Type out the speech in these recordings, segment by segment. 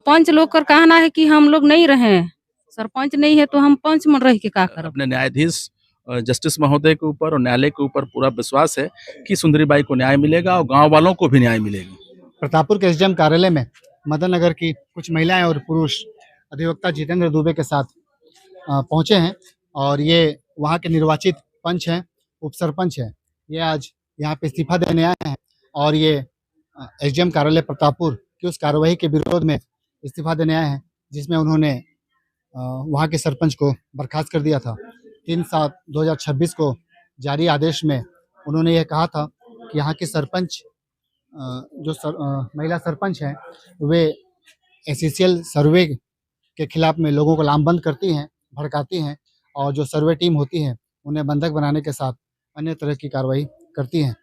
पंच लोग का कहना है कि हम लोग नहीं रहे, सरपंच नहीं है तो हम पंच में रह के का करब। अपने न्यायाधीश जस्टिस महोदय के ऊपर और न्यायालय के ऊपर पूरा विश्वास है कि सुंदरीबाई को न्याय मिलेगा और गांव वालों को भी न्याय मिलेगा। प्रतापपुर के एसडीएम कार्यालय में मदन नगर की कुछ महिलाएं और पुरुष अधिवक्ता जितेंद्र दुबे के साथ पहुंचे हैं और ये वहां के निर्वाचित पंच हैं, उप सरपंच हैं। ये आज यहाँ पे इस्तीफा देने आए हैं और ये एसडीएम कार्यालय प्रतापपुर की उस कार्रवाई के विरोध में इस्तीफा देने आए हैं जिसमें उन्होंने वहाँ के सरपंच को बर्खास्त कर दिया था। 3/7/2026 को जारी आदेश में उन्होंने ये कहा था कि यहाँ के सरपंच महिला सरपंच हैं वे एसईसीएल सर्वे के खिलाफ में लोगों को लामबंद करती हैं, भड़काती हैं और जो सर्वे टीम होती है उन्हें बंधक बनाने के साथ अन्य तरह की कार्रवाई करती हैं।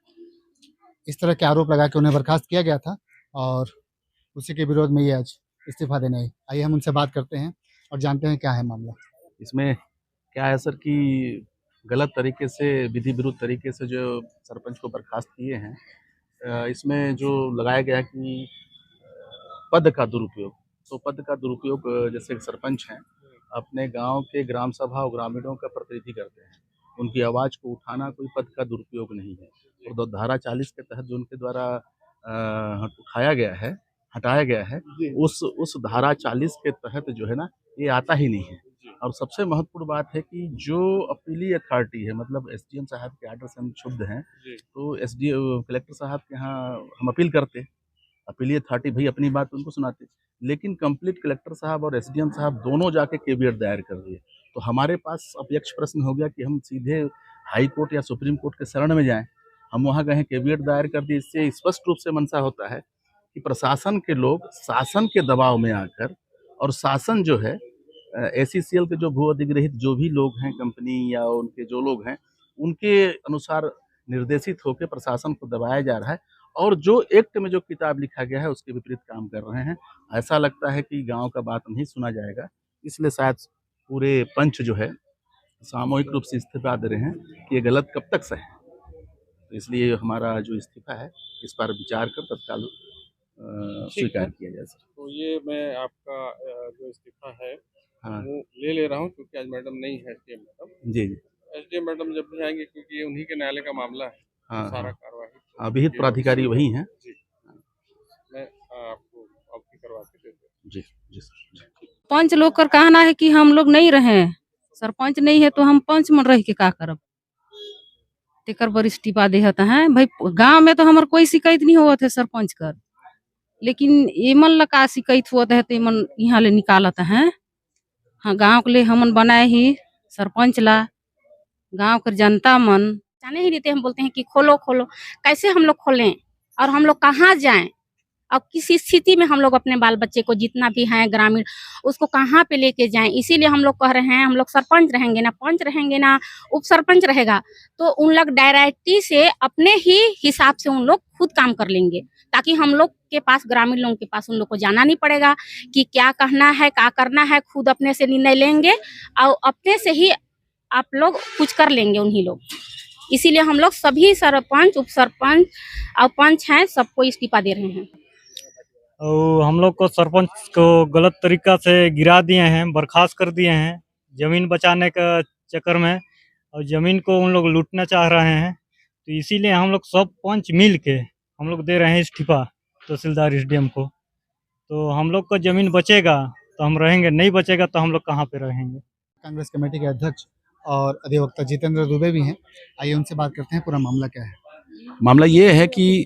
इस तरह के आरोप लगा के उन्हें बर्खास्त किया गया था और उसी के विरोध में ये आज इस्तीफा देने आई। आइए हम उनसे बात करते हैं और जानते हैं क्या है मामला। इसमें क्या है सर कि गलत तरीके से, विधि विरुद्ध तरीके से जो सरपंच को बर्खास्त किए हैं, इसमें जो लगाया गया कि पद का दुरुपयोग, तो पद का दुरुपयोग जैसे सरपंच हैं अपने गांव के ग्राम सभा और ग्रामीणों का प्रतिनिधि करते हैं, उनकी आवाज़ को उठाना कोई पद का दुरुपयोग नहीं है। और धारा 40 के तहत जो उनके द्वारा हटाया गया है उस धारा 40 के तहत जो है ना ये आता ही नहीं है। और सबसे महत्वपूर्ण बात है कि जो अपीली अथॉरिटी है, मतलब एसडीएम साहब के आर्डर से हम क्षुब्ध हैं, तो कलेक्टर साहब के यहाँ हम अपील करते, अपीली अथॉरिटी भाई अपनी बात उनको सुनाते, लेकिन कंप्लीट कलेक्टर साहब और एसडीएम साहब दोनों जाके केवीएट दायर कर दिए। तो हमारे पास अपेक्ष प्रश्न हो गया कि हम सीधे हाई कोर्ट या सुप्रीम कोर्ट के शरण में जाएं। हम वहाँ गए, केवीएट दायर कर दिए। इससे स्पष्ट रूप से मंशा होता है कि प्रशासन के लोग शासन के दबाव में आकर, और शासन जो है एसईसीएल के जो भू अधिग्रहित जो भी लोग हैं, कंपनी या उनके जो लोग हैं, उनके अनुसार निर्देशित होकर प्रशासन को दबाया जा रहा है और जो एक्ट में जो किताब लिखा गया है उसके विपरीत काम कर रहे हैं। ऐसा लगता है कि गांव का बात नहीं सुना जाएगा, इसलिए शायद पूरे पंच जो है सामूहिक रूप से इस्तीफा दे रहे हैं कि ये गलत कब तक सहे। तो इसलिए हमारा जो इस्तीफा है इस पर विचार कर तत्काल स्वीकार किया जाए सर। तो ये मैं आपका जो इस्तीफा है हाँ, वो ले रहा हूँ क्योंकि आज मैडम नहीं है एसडीएम मैडम। जी। एसडीएम मैडम जब भी आएंगे, क्योंकि ये उन्हीं के न्यायालय का मामला है, हाँ, सारा कार्रवाई विहित प्राधिकारी वही हैं। जी, मैं आपको आपकी करवा के दे दूँ। जी जी सर। पंच लोग का कहना है कि हम लोग नहीं रहे, सरपंच नहीं है तो हम पंच में रह के का करब। तेकर बर इस्तीफा देहत हैं भाई। गांव में तो हमार कोई शिकायत नहीं होवत है सरपंच कर, लेकिन एमन ला का शिकायत होत है तो एमन यहाँ ले निकालत हैं। हाँ, गांव के लिए हमन बनाए ही सरपंच ला, गांव के जनता मन जाने ही देते। हम बोलते हैं कि खोलो खोलो, कैसे हम लोग खोलें और हम लोग कहाँ जाएं और किस स्थिति में हम लोग अपने बाल बच्चे को जितना भी हैं ग्रामीण उसको कहाँ पे लेके जाएं। इसीलिए हम लोग कह रहे हैं, हम लोग सरपंच रहेंगे ना, पंच रहेंगे ना, उप सरपंच रहेगा, तो उन लोग डायरेक्टली से अपने ही हिसाब से उन लोग खुद काम कर लेंगे, ताकि हम लोग के पास, ग्रामीण लोगों के पास, उन लोग को जाना नहीं पड़ेगा कि क्या कहना है, क्या करना है। खुद अपने से निर्णय लेंगे और अपने से ही आप लोग कुछ कर लेंगे उन्हीं लोग। इसीलिए हम लोग सभी सरपंच, उप सरपंच और पंच हैं, सबको इस्तीफा दे रहे हैं। और हम लोग को सरपंच को गलत तरीका से गिरा दिए हैं, बर्खास्त कर दिए हैं ज़मीन बचाने का चक्कर में, और ज़मीन को उन लोग लूटना चाह रहे हैं। तो इसीलिए हम लोग सब पंच मिल के हम लोग दे रहे हैं इस्तीफा तहसीलदार एसडीएम को। तो हम लोग का ज़मीन बचेगा तो हम रहेंगे, नहीं बचेगा तो हम लोग कहाँ पे रहेंगे। कांग्रेस कमेटी के अध्यक्ष और अधिवक्ता जितेंद्र दुबे भी हैं। आइए उनसे बात करते हैं, पूरा मामला क्या है। मामला ये है कि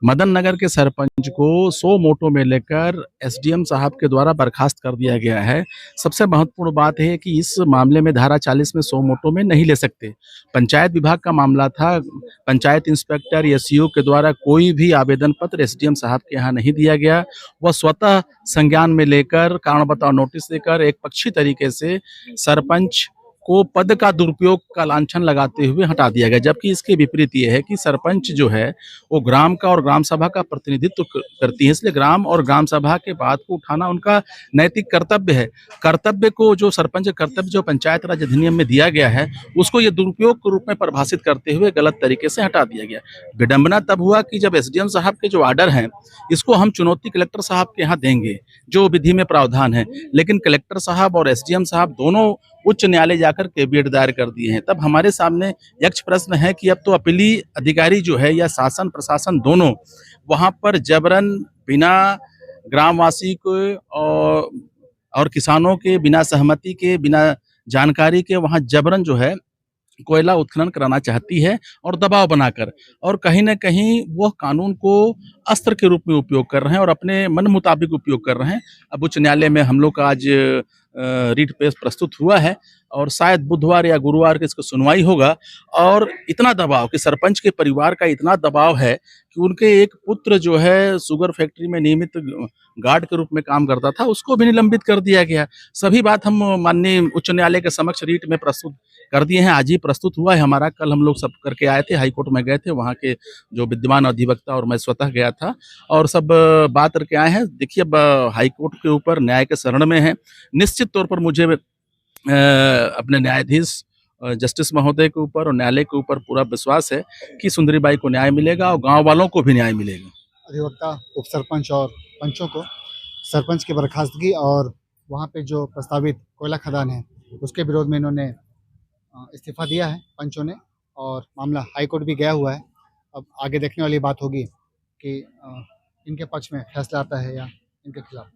मदन नगर के सरपंच को 100 मोटो में लेकर एसडीएम साहब के द्वारा बर्खास्त कर दिया गया है। सबसे महत्वपूर्ण बात है कि इस मामले में धारा 40 में 100 मोटो में नहीं ले सकते। पंचायत विभाग का मामला था, पंचायत इंस्पेक्टर एसईओ के द्वारा कोई भी आवेदन पत्र एसडीएम साहब के यहाँ नहीं दिया गया। वह स्वतः संज्ञान में लेकर कारण बताओ नोटिस देकर एक पक्षी तरीके से सरपंच को पद का दुरुपयोग का लांछन लगाते हुए हटा दिया गया, जबकि इसके विपरीत ये है कि सरपंच जो है वो ग्राम का और ग्राम सभा का प्रतिनिधित्व करती है, इसलिए ग्राम और ग्राम सभा के बात को उठाना उनका नैतिक कर्तव्य है। कर्तव्य को जो सरपंच कर्तव्य जो पंचायत राज अधिनियम में दिया गया है उसको ये दुरुपयोग के रूप में परिभाषित करते हुए गलत तरीके से हटा दिया गया। विडंबना तब हुआ कि जब एसडीएम साहब के जो ऑर्डर हैं इसको हम चुनौती कलेक्टर साहब के यहाँ देंगे, जो विधि में प्रावधान है, लेकिन कलेक्टर साहब और एसडीएम साहब दोनों उच्च न्यायालय जाकर कैविएट दायर कर दिए हैं। तब हमारे सामने यक्ष प्रश्न है कि अब तो अपीली अधिकारी जो है या शासन प्रशासन दोनों वहां पर जबरन बिना ग्रामवासी को और किसानों के बिना सहमति के बिना जानकारी के वहां जबरन जो है कोयला उत्खनन कराना चाहती है और दबाव बनाकर, और कहीं न कहीं वह कानून को अस्त्र के रूप में उपयोग कर रहे हैं और अपने मन मुताबिक उपयोग कर रहे हैं। अब उच्च न्यायालय में हम लोग का आज रीट पेश प्रस्तुत हुआ है और शायद बुधवार या गुरुवार को इसको सुनवाई होगा। और इतना दबाव कि सरपंच के परिवार का इतना दबाव है कि उनके एक पुत्र जो है शुगर फैक्ट्री में नियमित गार्ड के रूप में काम करता था, उसको भी निलंबित कर दिया गया। सभी बात हम माननीय उच्च न्यायालय के समक्ष रीट में प्रस्तुत कर दिए हैं। आज ही प्रस्तुत हुआ है हमारा, कल हम लोग सब करके आए थे, हाई कोर्ट में गए थे, वहाँ के जो विद्यमान अधिवक्ता और मैं स्वतः गया था और सब बात करके आए हैं। देखिए अब हाई कोर्ट के ऊपर न्याय के शरण में है। निश्चित तौर पर मुझे अपने न्यायाधीश जस्टिस महोदय के ऊपर और न्यायालय के ऊपर पूरा विश्वास है कि सुंदरीबाई को न्याय मिलेगा और गांव वालों को भी न्याय मिलेगा। अधिवक्ता, उप सरपंच और पंचों को सरपंच की बर्खास्तगी और वहाँ पे जो प्रस्तावित कोयला खदान है उसके विरोध में इन्होंने इस्तीफा दिया है पंचों ने, और मामला हाई कोर्ट भी गया हुआ है। अब आगे देखने वाली बात होगी कि इनके पक्ष में फैसला आता है या इनके खिलाफ।